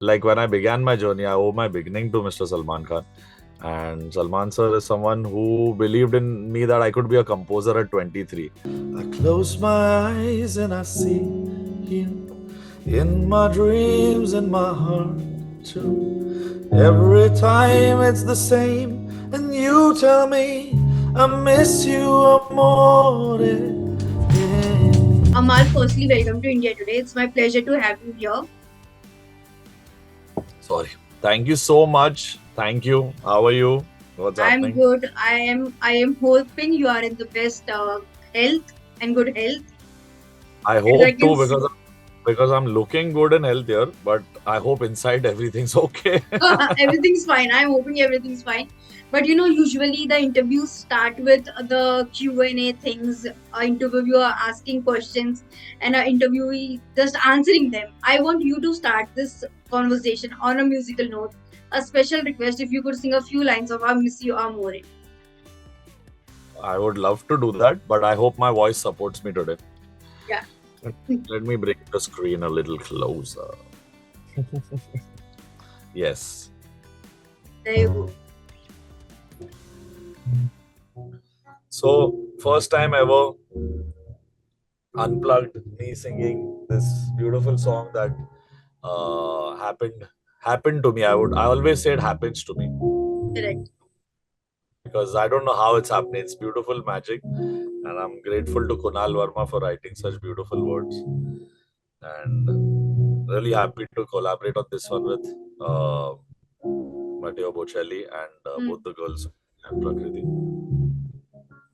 like when I began my journey, I owe my beginning to Mr. Salman Khan. And Salman sir is someone who believed in me that I could be a composer at 23. I close my eyes and I see you in my dreams, in my heart too. Every time it's the same, and you tell me I miss you, amore. Yeah. Amal, firstly, welcome to India today. It's my pleasure to have you here. Sorry. Thank you so much. Thank you. How are you? What's I'm happening? good. I am hoping you are in the best health and good health. I As I hope can to see, because I'm looking good and healthier, but I hope inside everything's okay. everything's fine. I'm hoping everything's fine. But usually the interviews start with the Q&A things. Interviewer asking questions and an interviewee just answering them. I want you to start this conversation on a musical note. A special request if you could sing a few lines of "I Miss You Amore." I would love to do that, but I hope my voice supports me today. Yeah. Let me bring the screen a little closer. Yes. There you go. So, first time ever unplugged me singing this beautiful song that happened to me. I always say it happens to me Correct. because I don't know how it's happening. It's beautiful magic, and I'm grateful to Kunal Verma for writing such beautiful words, and really happy to collaborate on this one with uh, Matteo Bocelli and Hmm. both the girls and Prakriti.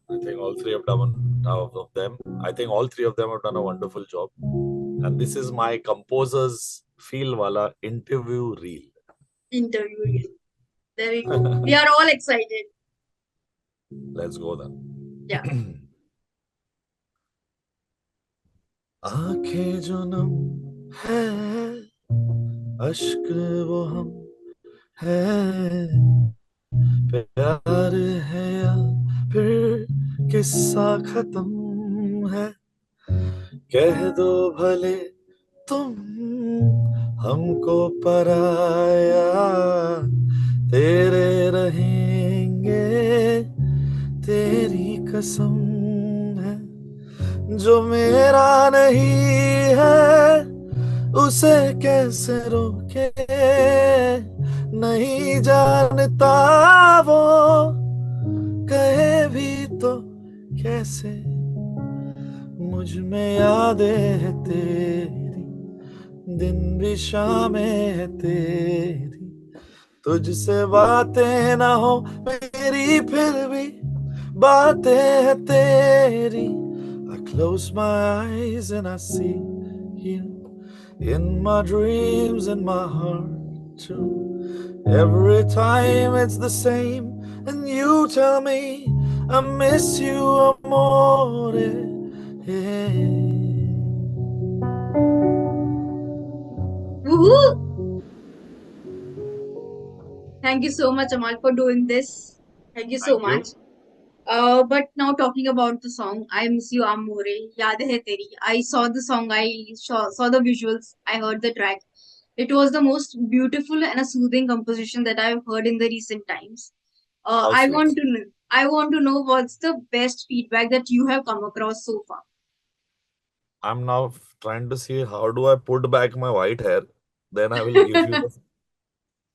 I think all three have done of them. I think all three of them have done a wonderful job. And this is my composer's feel wala interview reel. Interview reel. There we go. We are all excited. Let's go then. Yeah. आंखें जो नम है अश्क वो हम है प्यार है या फिर किस्सा खत्म है कह दो भले तुम हमको पराया तेरे रहेंगे तेरी कसम है जो मेरा नहीं है उसे कैसे रोके नहीं जानता वो कहे भी तो कैसे मुझ में यादें है तेरी दिन भी शामें है तेरी तुझसे बातें ना हो मेरी फिर भी बातें है तेरी I close my eyes and I see you in my dreams, in my heart too. Every time it's the same, and you tell me I miss you, amore. Yeah. Woohoo! Thank you so much, Amal, for doing this. Thank you so Thank much. you. But now talking about the song, I Miss You Amore, Yaad Hai Teri. I saw the song, I saw the visuals, I heard the track. It was the most beautiful and a soothing composition that I've heard in the recent times. How sweet. I want to know what's the best feedback that you have come across so far. I'm now trying to see how do I put back my white hair. Then I will give you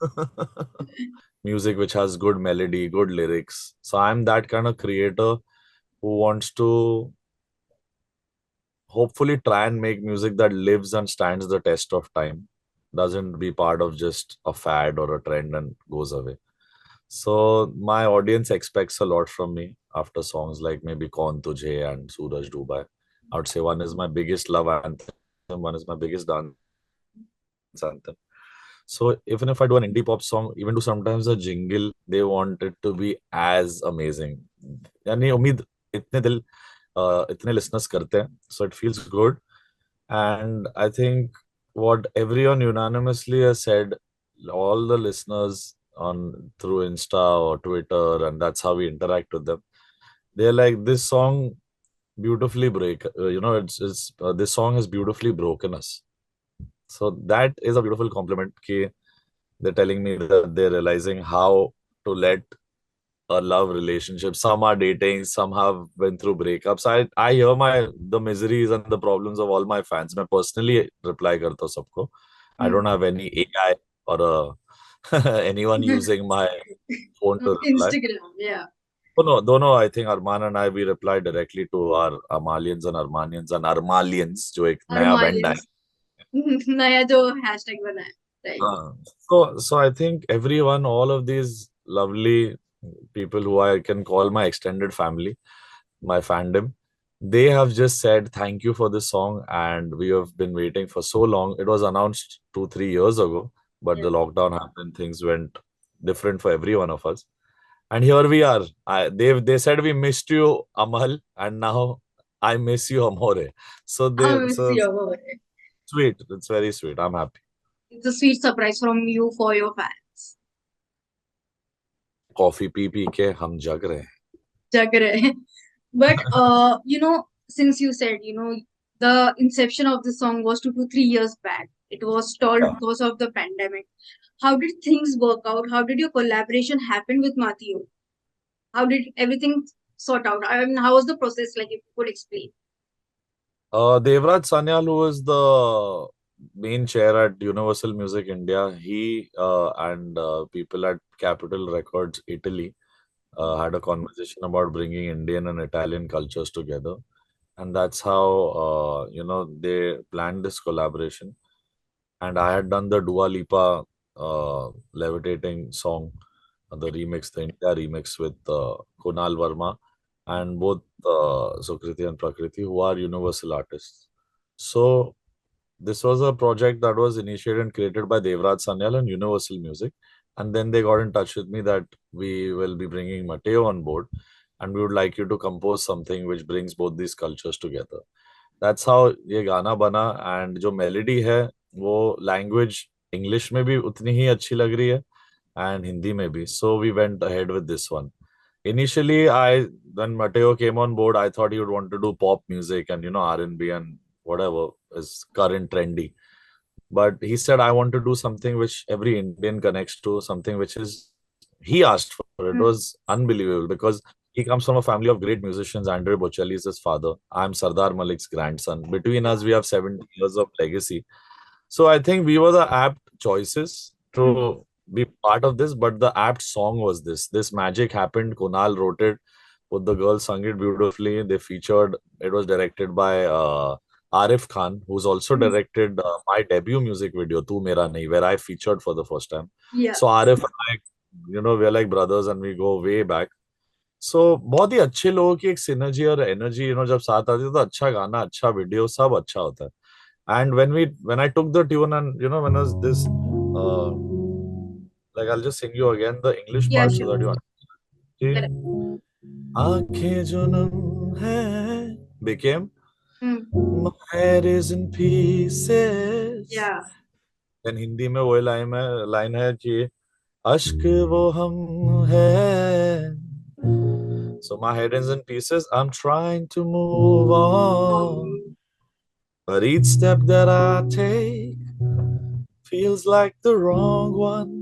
the music which has good melody, good lyrics. So I'm that kind of creator who wants to hopefully try and make music that lives and stands the test of time, doesn't be part of just a fad or a trend and goes away. So my audience expects a lot from me after songs like maybe Kaun Tujhe and Suraj Dubai. I would say one is my biggest love anthem, one is my biggest dance anthem. So even if I do an indie pop song, even do sometimes a jingle, they want it to be as amazing. यानी उम्मीद इतने दिल इतने listeners करते हैं, so it feels good. And I think what everyone unanimously has said, all the listeners on through Insta or Twitter, and that's how we interact with them. They're like, this song beautifully break. It's this song has beautifully broken us. So that is a beautiful compliment. Ki they're telling me that they're realizing how to let a love relationship. Some are dating, some have been through breakups. I hear the miseries and the problems of all my fans. मैं personally reply करता हूँ सबको. I Hmm. don't have any AI or anyone using my phone to reply. Instagram, yeah. दोनों I think Arman and I we reply directly to our Amalians and Armanians and Armalians जो एक नया band है. Armalians. नया जो hashtag बना है, right? So I think everyone, all of these lovely people who I can call my extended family, my fandom, they have just said thank you for this song, and we have been waiting for so long. It was announced 2 3 years ago, but Yeah. the lockdown happened, things went different for every one of us, and here we are. They said we missed you, Amal, and now I miss you, Amore. So I they miss so you. sweet. It's very sweet. I'm happy. It's a sweet surprise from you for your fans. Coffee P P के हम जग रहे हैं. Jag rahe. But since you said, the inception of the song was 2 to 3 years back. It was stalled Yeah. because of the pandemic. How did things work out? How did your collaboration happen with Matthew? How did everything sort out? I mean, how was the process like, if you could explain? Devraj Sanyal, who was the main chair at Universal Music India, he and people at Capitol Records Italy had a conversation about bringing Indian and Italian cultures together, and that's how they planned this collaboration. And I had done the Dua Lipa levitating song, the remix, the India remix with Kunal Verma, and both Sukriti and Prakriti, who are universal artists. So this was a project that was initiated and created by Devraj Sanyal and Universal Music. And then they got in touch with me that we will be bringing Mateo on board, and we would like you to compose something which brings both these cultures together. That's how ये गाना बना. And जो melody है वो language English में भी उतनी ही अच्छी लग रही है and Hindi में भी. So we went ahead with this one. Initially, when Mateo came on board, I thought he would want to do pop music and R&B and whatever is current trendy. But he said, I want to do something which every Indian connects to, something which is, he asked for. It Hmm. was unbelievable because he comes from a family of great musicians. Andre Bocelli is his father. I'm Sardar Malik's grandson. Between us, we have 70 years of legacy. So I think we were the apt choices Hmm. to be part of this, but the apt song was this. This magic happened. Kunal wrote it. Both the girls sung it beautifully. They featured. It was directed by Arif Khan, who's also Hmm. directed my debut music video, Tu Mera Nahi, where I featured for the first time. Yeah, So Arif and I, we're like brothers and we go way back. So बहुत ही अच्छे लोगों की एक synergy और energy जब साथ आती है तो अच्छा गाना अच्छा वीडियो सब अच्छा होता है. And when I took the tune and when I was this like I'll just sing you again the English yeah, part so sure. that you understand. Correct. आंखें जो नम है became Hmm. my head is in pieces. Yeah. Then Hindi में वो line है कि अश्क वो हम है. So my head is in pieces. I'm trying to move on, Um, but each step that I take feels like the wrong one.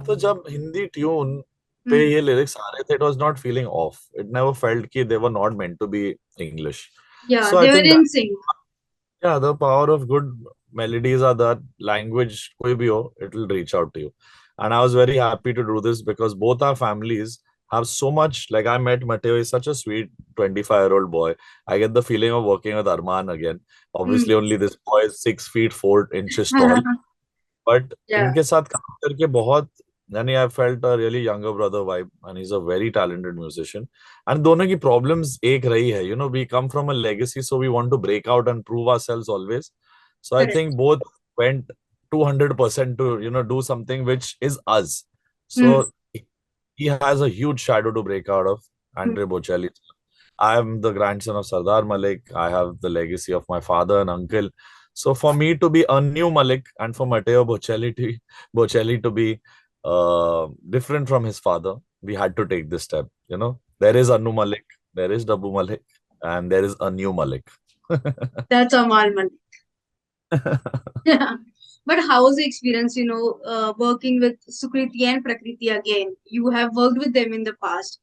तो जब Hindi tune पे hmm. ये लिरिक्स आ रहे थे, it was not feeling off. It never felt कि they were not meant to be English. Yeah, So I they were think in that, sync. yeah, the power of good melodies are that language कोई भी हो, it will reach out to you. And I was very happy to do this because both our families have so much. Like I met Mateo, he's such a sweet 25-year-old boy. I get the feeling of working with Arman again. Obviously, Hmm. only this boy is 6 feet 4 inches tall. But Yeah, इनके साथ काम करके बहुत यानी I felt a really younger brother vibe and he's a very talented musician. And दोनों की problems एक रही है. We come from a legacy, so we want to break out and prove ourselves always. So I correct. think both went 200% to do something which is us. Hmm. So he has a huge shadow to break out of, Hmm. Andre Bocelli. I am the grandson of Sardar Malik. I have the legacy of my father and uncle. So for me to be a new Malik and for Matteo Bocelli to be different from his father, we had to take this step. There is Anu Malik, there is Dabu Malik, and there is a new Malik. That's Amaal Mallik. But how was the experience, working with Sukriti and Prakriti again? You have worked with them in the past.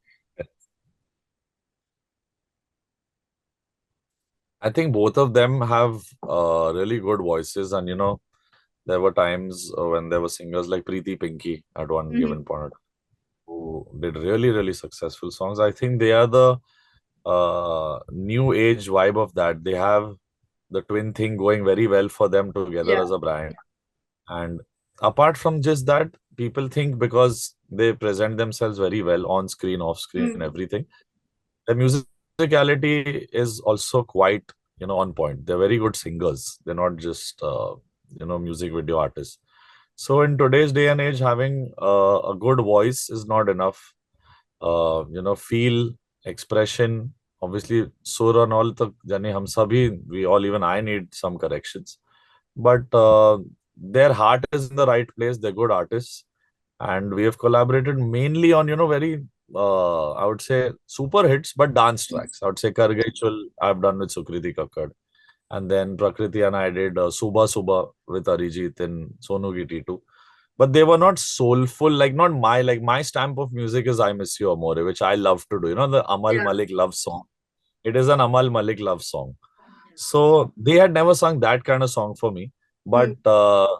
I think both of them have really good voices, and there were times when there were singers like Preeti Pinky at one Hmm. given point who did really, really successful songs. I think they are the new age vibe of that. They have the twin thing going very well for them together Yeah. as a brand. And apart from just that, people think because they present themselves very well on screen, off screen, Mm. everything, their musicality is also quite, on point. They're very good singers. They're not just, music video artists. So in today's day and age, having a good voice is not enough. Feel, expression, obviously, sur and all, tak jane hum sabhi, we all, even I need some corrections. But their heart is in the right place. They're good artists, and we have collaborated mainly on very I would say super hits but dance tracks. I would say Kar Gayi Chul I've done with Sukriti Kakkad, and then Prakriti and I did Suba Suba with Arijit and Sonu Giti too. But they were not soulful, like my stamp of music is I Miss You Amore, which I love to do. The Amal Yeah. Malik love song. It is an Amal Malik love song. So they had never sung that kind of song for me. But Mm.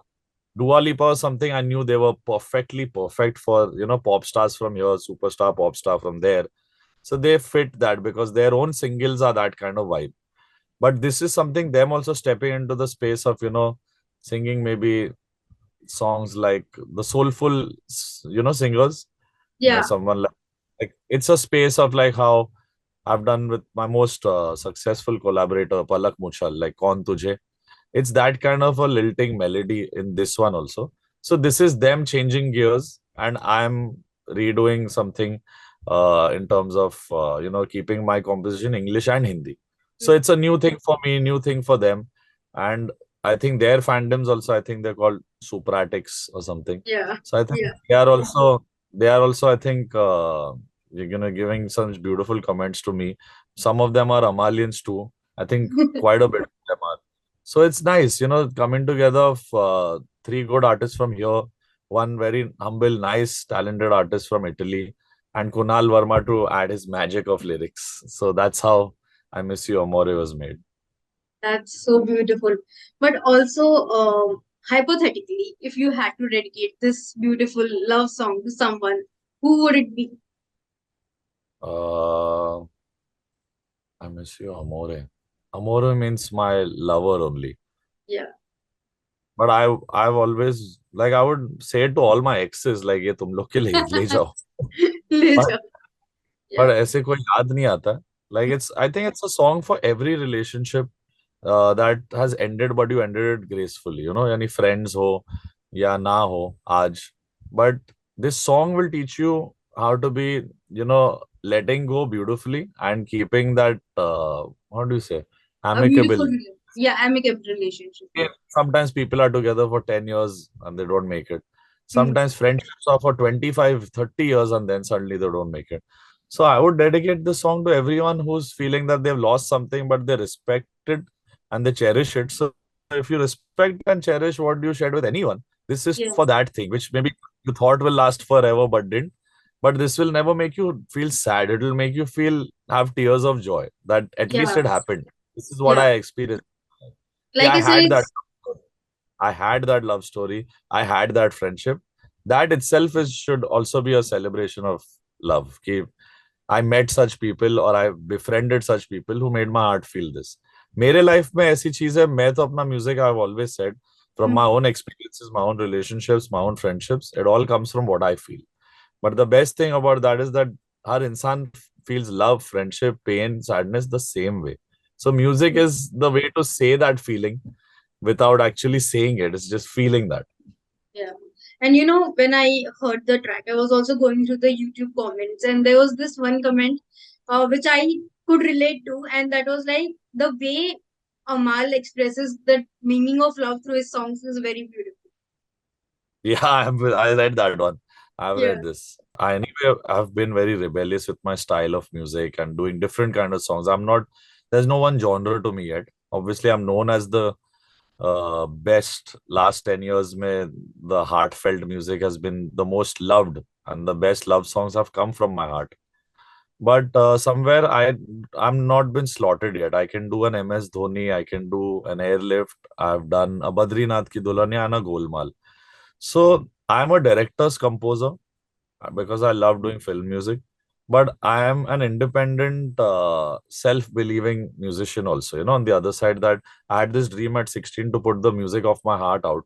Dua Lipa or something, I knew they were perfectly perfect for, pop stars from here, superstar pop star from there. So they fit that because their own singles are that kind of vibe. But this is something them also stepping into the space of, singing maybe songs like the soulful, singers, Yeah. someone like it's a space of like how I've done with my most successful collaborator, Palak Muchal, like Kaun Tujhe. It's that kind of a lilting melody in this one also. So this is them changing gears, and I'm redoing something in terms of keeping my composition English and Hindi. So Mm. it's a new thing for me, new thing for them, and I think their fandoms also. I think they're called Supratics or something. Yeah. So I think Yeah. they are also I think giving some beautiful comments to me. Some of them are Amalians too. I think quite a bit of them are. So it's nice, coming together of three good artists from here, one very humble, nice, talented artist from Italy, and Kunal Verma to add his magic of lyrics. So that's how I Miss You Amore was made. That's so beautiful. But also, hypothetically, if you had to dedicate this beautiful love song to someone, who would it be? Uh, I Miss You Amore. Amore means my lover only. Yeah. But I've always like I would say to all my exes like ये तुम लोग के ले जाओ. Later. But Yeah. ऐसे कोई याद नहीं आता. Like I think it's a song for every relationship that has ended, but you ended it gracefully. Any friends ho या ना हो आज. But this song will teach you how to be, letting go beautifully and keeping that, what do you say, A beautiful, amicable. yeah, amicable relationship. Yeah, sometimes people are together for 10 years and they don't make it. Mm. Sometimes friendships are for 25, 30 years and then suddenly they don't make it. So I would dedicate this song to everyone who's feeling that they've lost something, but they respect it and they cherish it. So if you respect and cherish what you shared with anyone, this is Yeah. for that thing, which maybe you thought will last forever but didn't. But this will never make you feel sad. It will make you feel have tears of joy that at least Yeah. it happened. This is what Yeah. I experienced. Like Yeah, I said, it's I had that love story. I had that friendship. That itself is should also be a celebration of love. कि I met such people or I befriended such people who made my heart feel this. मेरे life में ऐसी चीज है मैं तो अपना music I've always said from mm, my own experiences, my own relationships, my own friendships, it all comes from what I feel. But the best thing about that is that हर इंसान feels love, friendship, pain, sadness the same way. So music is the way to say that feeling without actually saying it. It's just feeling that. yeah. And when I heard the track, I was also going through the YouTube comments, and there was this one comment, which I could relate to, and that was like the way Amal expresses the meaning of love through his songs is very beautiful. Yeah, I read that one. I've Yeah. read this. I've been very rebellious with my style of music and doing different kind of songs. There's no one genre to me yet. Obviously, I'm known as the best last 10 years mein, the heartfelt music has been the most loved, and the best love songs have come from my heart. But somewhere I'm not been slotted yet. I can do an MS Dhoni, I can do an airlift, I've done a Badrinath Ki Dulhania and a Golmaal. So I'm a director's composer because I love doing film music. But I am an independent, self-believing musician also. On the other side, that I had this dream at 16 to put the music of my heart out.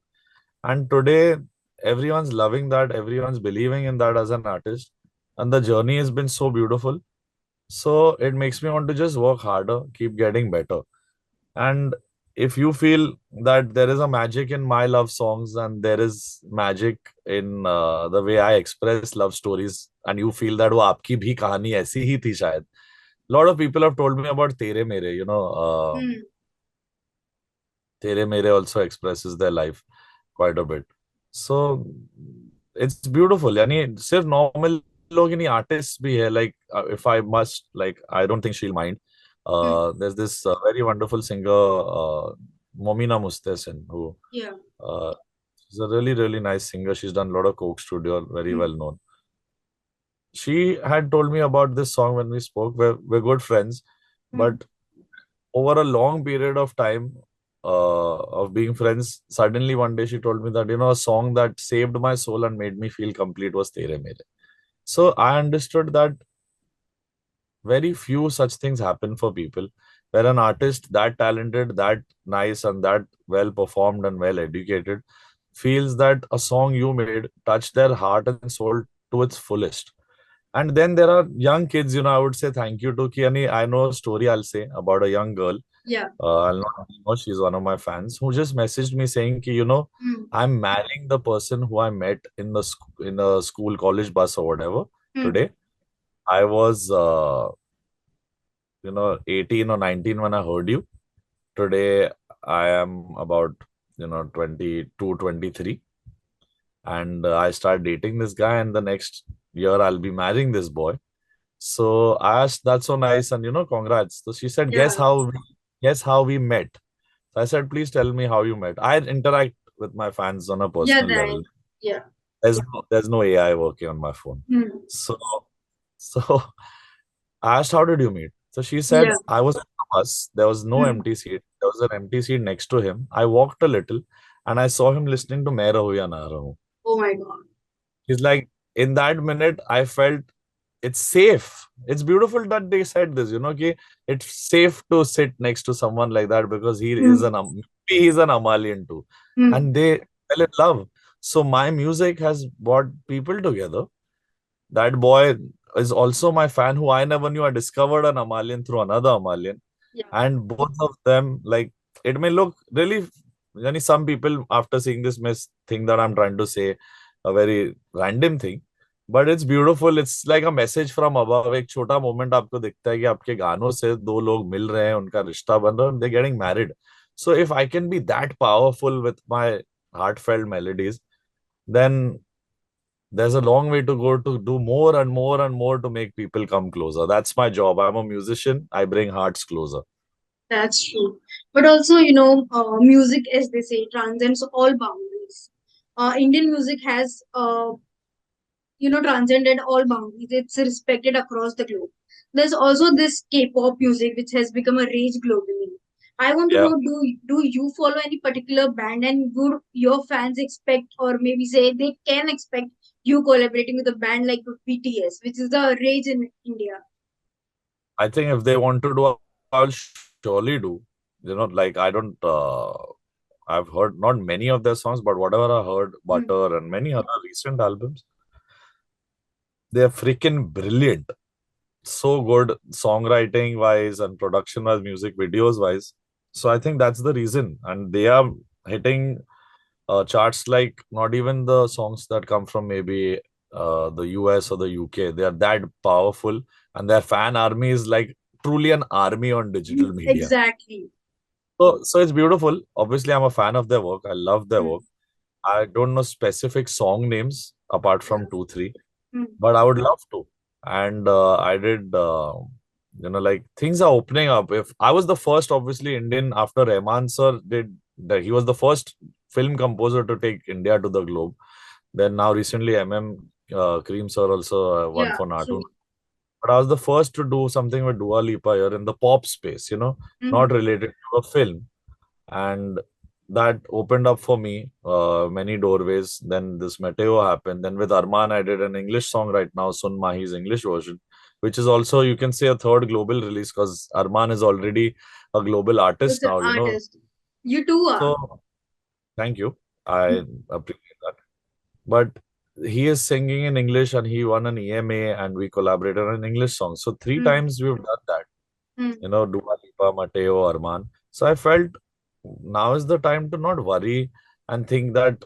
And today, everyone's loving that, everyone's believing in that as an artist. And the journey has been so beautiful. So it makes me want to just work harder, keep getting better. And if you feel that there is a magic in my love songs and there is magic in the way I express love stories, and you feel that वो आपकी भी कहानी ऐसी ही थी शायद. Lot of people have told me about तेरे मेरे, Hmm. तेरे मेरे also expresses their life quite a bit. So it's beautiful. यानी सिर्फ normal लोग ही नहीं, artists भी है. Like if I must, like I don't think she'll mind. Hmm. There's this very wonderful singer, Momina Mustesin, who Yeah. uh, she's a really, really nice singer. She's done a lot of Coke Studio, very Hmm. well known. She had told me about this song when we spoke. We're good friends, Hmm. but over a long period of time of being friends, suddenly one day she told me that, a song that saved my soul and made me feel complete was Tere Mere. So I understood that very few such things happen for people, where an artist that talented, that nice, and that well performed and well educated feels that a song you made touched their heart and soul to its fullest. And then there are young kids, I would say thank you to Kiani. I know a story I'll say about a young girl. Yeah. I'll not know, she's one of my fans who just messaged me saying, Hmm. I'm marrying the person who I met in in a school college bus or whatever Hmm. today. I was 18 or 19 when I heard you. Today I am about 22, 23, and I start dating this guy, and the next year I'll be marrying this boy. So I asked, that's so nice, and congrats. So she said, Yeah. guess how we met. So I said, please tell me how you met. I interact with my fans on a Yeah. personal That. level. Yeah. There's no AI working on my phone. Hmm. So I asked, how did you meet? So she said, Yeah. I was in the bus. There was no Hmm. empty seat. There was an empty seat next to him. I walked a little and I saw him listening to Main Rahu Ya Na Rahu. Oh my God. He's like, in that minute, I felt it's safe. It's beautiful that they said this, ki it's safe to sit next to someone like that because Hmm. he's an Amalian too. Hmm. And they fell in love. So my music has brought people together. That boy is also my fan who I never knew. I discovered an Amalian through another Amalian. Yeah. And both of them, like, it may look really, some people after seeing this may think that I'm trying to say a very random thing. But it's beautiful. It's like a message from above. एक छोटा moment आपको दिखता है कि आपके गानों से दो लोग मिल रहे हैं, उनका रिश्ता बन रहा है, and they're getting married. So if I can be that powerful with my heartfelt melodies, then there's a long way to go to do more and more and more to make people come closer. That's my job. I'm a musician. I bring hearts closer. That's true. But also, music, as they say, transcends all boundaries. Indian music has, transcended all boundaries. It's respected across the globe. There's also this K-pop music, which has become a rage globally. I want to Yeah, know, do you follow any particular band, and would your fans expect, or maybe say they can expect you collaborating with a band like BTS, which is the rage in India? I think if they want to do, I'll surely do. Like I don't. I've heard not many of their songs, but whatever I heard, Hmm. Butter and many other recent albums, they're freaking brilliant. So good songwriting wise and production wise, music videos wise. So I think that's the reason, and they are hitting charts like not even the songs that come from maybe the US or the UK. They are that powerful, and their fan army is like truly an army on digital media. Exactly. So it's beautiful. Obviously, I'm a fan of their work. I love their Hmm. work. I don't know specific song names apart Yeah. from two, three, Hmm. but I would love to. And I did, like things are opening up. If I was the first, obviously, Indian after Rahman sir did that he was the first film composer to take India to the globe. Then now recently, Cream Sir also won Yeah, for Natu. true. But I was the first to do something with Dua Lipa here in the pop space, not Mm-hmm. related to a film. And that opened up for me many doorways. Then this Meteo happened. Then with Arman, I did an English song right now, Sun Mahi's English version, which is also, you can say, a third global release because Arman is already a global It's artist an now. artist. You too are. So thank you. I appreciate that. But he is singing in English and he won an EMA and we collaborated on an English song. So three Mm-hmm. times we've done that. Mm-hmm. Dua Lipa, Mateo, Arman. So I felt now is the time to not worry and think that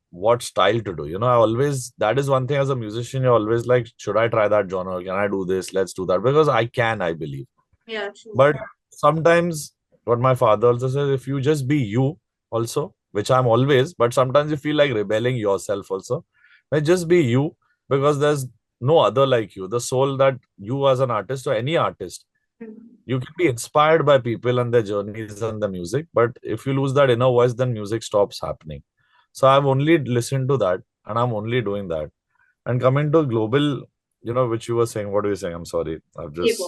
what style to do. I always, that is one thing as a musician, you're always like, should I try that genre? Can I do this? Let's do that. Because I can, I believe. Yeah, true. But sometimes, what my father also says, if you just be you, also, which I'm always, but sometimes you feel like rebelling yourself also. Like just be you, because there's no other like you. The soul that you as an artist or any artist, Mm-hmm. you can be inspired by people and their journeys and the music, but if you lose that inner voice, then music stops happening. So I've only listened to that and I'm only doing that. And coming to global, which you were saying, what were you saying? I'm sorry. I've K-pop. just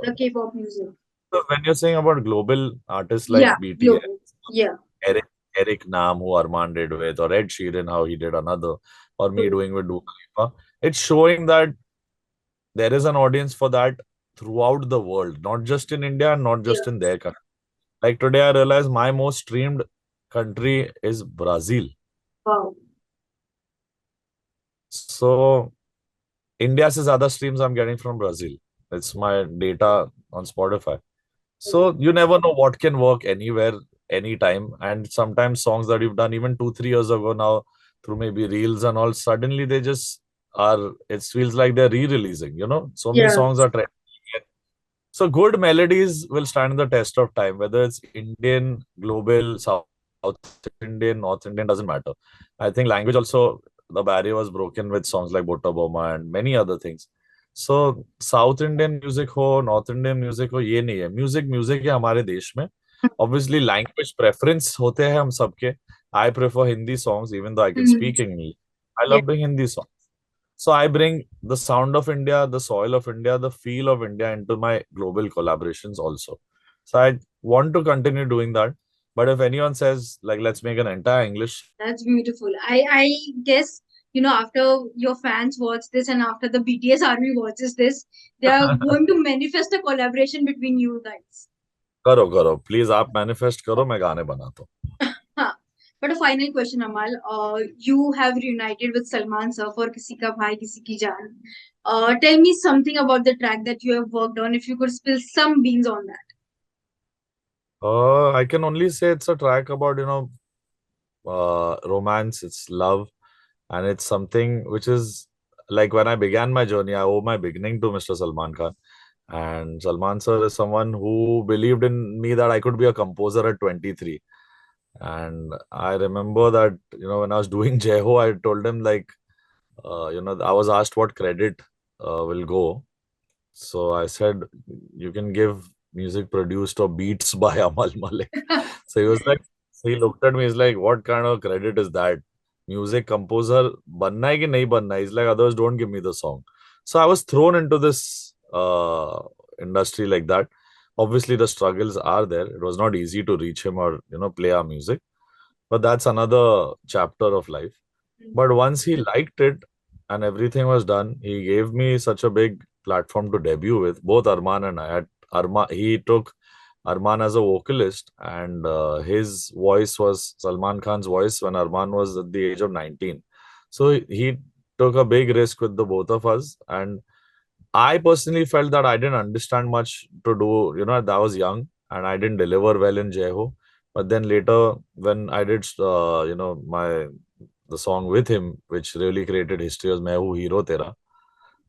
The K-pop music. so when you're saying about global artists like Yeah, BTS, global. Yeah, Eric, Eric Nam, who Arman did with, or Ed Sheeran, how he did another, or me true. doing with Dua Lipa, it's showing that there is an audience for that throughout the world, not just in India and not Yeah. just in their country. Like today, I realized my most streamed country is Brazil. Wow. So India se zyada streams I'm getting from Brazil. It's my data on Spotify. So you never know what can work anywhere, anytime. And sometimes songs that you've done even 2, 3 years ago now through maybe reels and all, suddenly they just are, it feels like they're re-releasing. So many Yeah. songs are trending. So good melodies will stand the test of time, whether it's Indian, global, South Indian, North Indian, doesn't matter. I think language also, the barrier was broken with songs like Bota Boma and many other things. So South Indian music हो, North Indian music हो, ये नहीं है. Music है हमारे देश में. Obviously language preference होते हैं हम सबके. I prefer Hindi songs even though I can Mm-hmm. speak English. I Yeah. love doing Hindi songs. So I bring the sound of India, the soil of India, the feel of India into my global collaborations also. So I want to continue doing that. But if anyone says like let's make an entire English, That's beautiful. I guess, after your fans watch this and after the BTS army watches this, they are going to manifest a collaboration between you guys. करो please आप manifest करो मैं गाने बनाता हूँ. Huh. But a final question, Amal. You have reunited with Salman sir for Kisi Ka Bhai Kisi Ki Jaan. Tell me something about the track that you have worked on. If you could spill some beans on that. I can only say it's a track about romance, it's love, and it's something which is like when I began my journey, I owe my beginning to Mr. Salman Khan. And Salman sir is someone who believed in me that I could be a composer at 23. And I remember that, when I was doing Jeho, I told him like, I was asked what credit will go. So I said, you can give music produced or beats by Amaal Mallik. So he was like, so he looked at me, he's like, what kind of credit is that? Music composer, banna hai ki nahi banna hai? He's like, others don't give me the song. So I was thrown into this industry like that. Obviously, the struggles are there. It was not easy to reach him or, play our music. But that's another chapter of life. But once he liked it and everything was done, he gave me such a big platform to debut with, both Arman and I. He took Arman as a vocalist, and his voice was Salman Khan's voice when Arman was at the age of 19. So he took a big risk with the both of us. And I personally felt that I didn't understand much to do. I was young and I didn't deliver well in Jeho. But then later, when I did, the song with him, which really created history, was "Main Hu Hero Tera."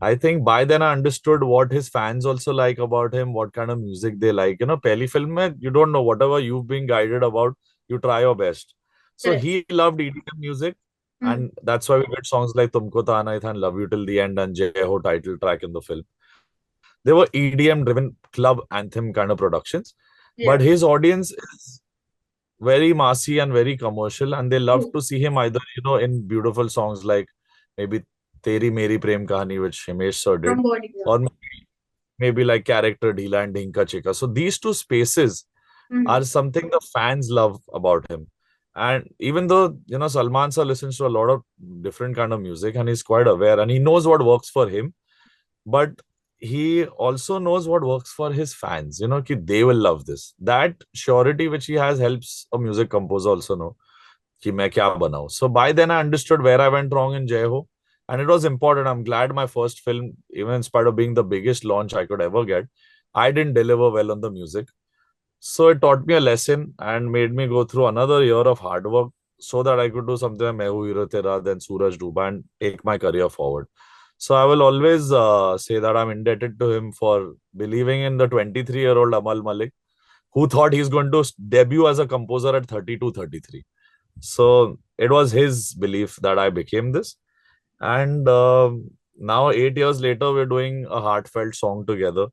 I think by then I understood what his fans also like about him, what kind of music they like. Pehli film mein, you don't know whatever you've been guided about, you try your best. So Correct. he loved EDM music, Hmm. and that's why we did songs like "Tumko Ta Aana Hi Tha" and "Love You Till the End" and "Jai Ho" title track in the film. They were EDM driven club anthem kind of productions. Yeah. But his audience is very massy and very commercial, and they love True. to see him either, in beautiful songs like maybe Teri Meri Prem Kahani, which Himesh sir did, From Bollywood. or maybe like character Dheela and Dhinka Chika. So these two spaces Mm-hmm. are something the fans love about him. And even though, Salman sir listens to a lot of different kind of music and he's quite aware and he knows what works for him, but he also knows what works for his fans, ki they will love this. That surety which he has helps a music composer also know कि मैं क्या बनाऊं. So by then I understood where I went wrong in Jai Ho, and it was important. I'm glad my first film, even in spite of being the biggest launch I could ever get, I didn't deliver well on the music. So it taught me a lesson and made me go through another year of hard work so that I could do something like Main Hu Hero Tera, then Suraj Duba, and take my career forward. So I will always say that I'm indebted to him for believing in the 23-year-old Amaal Mallik, who thought he's going to debut as a composer at 32, 33. So it was his belief that I became this. And now, 8 years later, we're doing a heartfelt song together.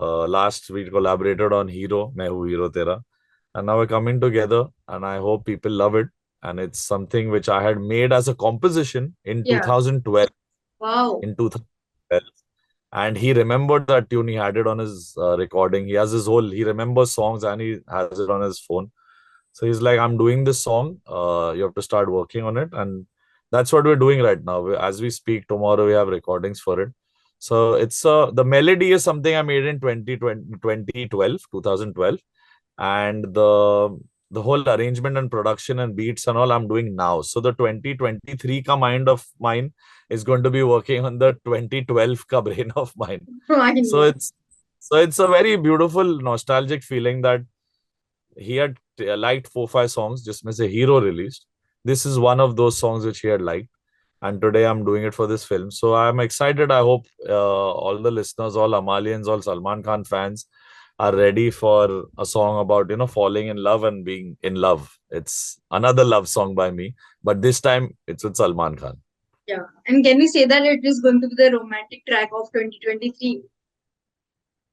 Last we collaborated on Hero, Main Hu Hero Tera. And now we're coming together, and I hope people love it. And it's something which I had made as a composition in Yeah. 2012. Wow. In 2012. And he remembered that tune. He had it on his recording. He has his whole, he remembers songs and he has it on his phone. So he's like, I'm doing this song. You have to start working on it. And that's what we're doing right now. As we speak, tomorrow we have recordings for it. So it's the melody is something I made in 2012, and the whole arrangement and production and beats and all I'm doing now. So the 2023 ka mind of mine is going to be working on the 2012 ka brain of mine. Fine, So yeah. it's a very beautiful nostalgic feeling that he had liked 4 5 songs just as a Hero released. This is one of those songs which he had liked, and today I'm doing it for this film. So I'm excited. I hope all the listeners, all Amalians, all Salman Khan fans are ready for a song about falling in love and being in love. It's another love song by me, but this time it's with Salman Khan. Yeah. And can we say that it is going to be the romantic track of 2023?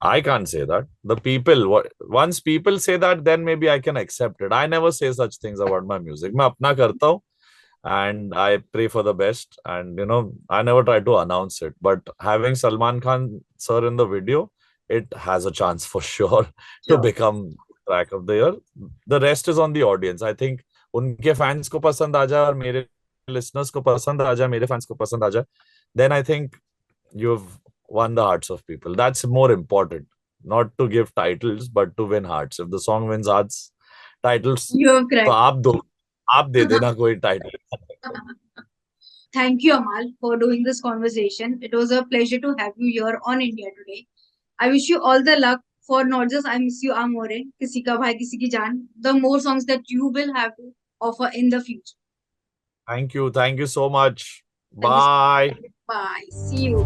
I can't say that. The people, once people say that, then maybe I can accept it. I never say such things about my music. मैं अपना करता हूँ and I pray for the best. And I never try to announce it. But having Salman Khan sir in the video, it has a chance for sure to Sure. become track of the year. The rest is on the audience. I think उनके fans को पसंद आ जाए और मेरे listeners को पसंद आ जाए, मेरे fans को पसंद आ जाए, then I think you've won the hearts of people. That's more important. Not to give titles, but to win hearts. If the song wins hearts, titles, You have तो correct. आप दे देना कोई title. Thank you, Amal, for doing this conversation. It was a pleasure to have you here on India today. I wish you all the luck for not just I Miss You Amore, Kisi Ka Bhai Kisi Ki Jaan, the more songs that you will have to offer in the future. Thank you. Thank you so much. Thank you. Bye. Bye. See you.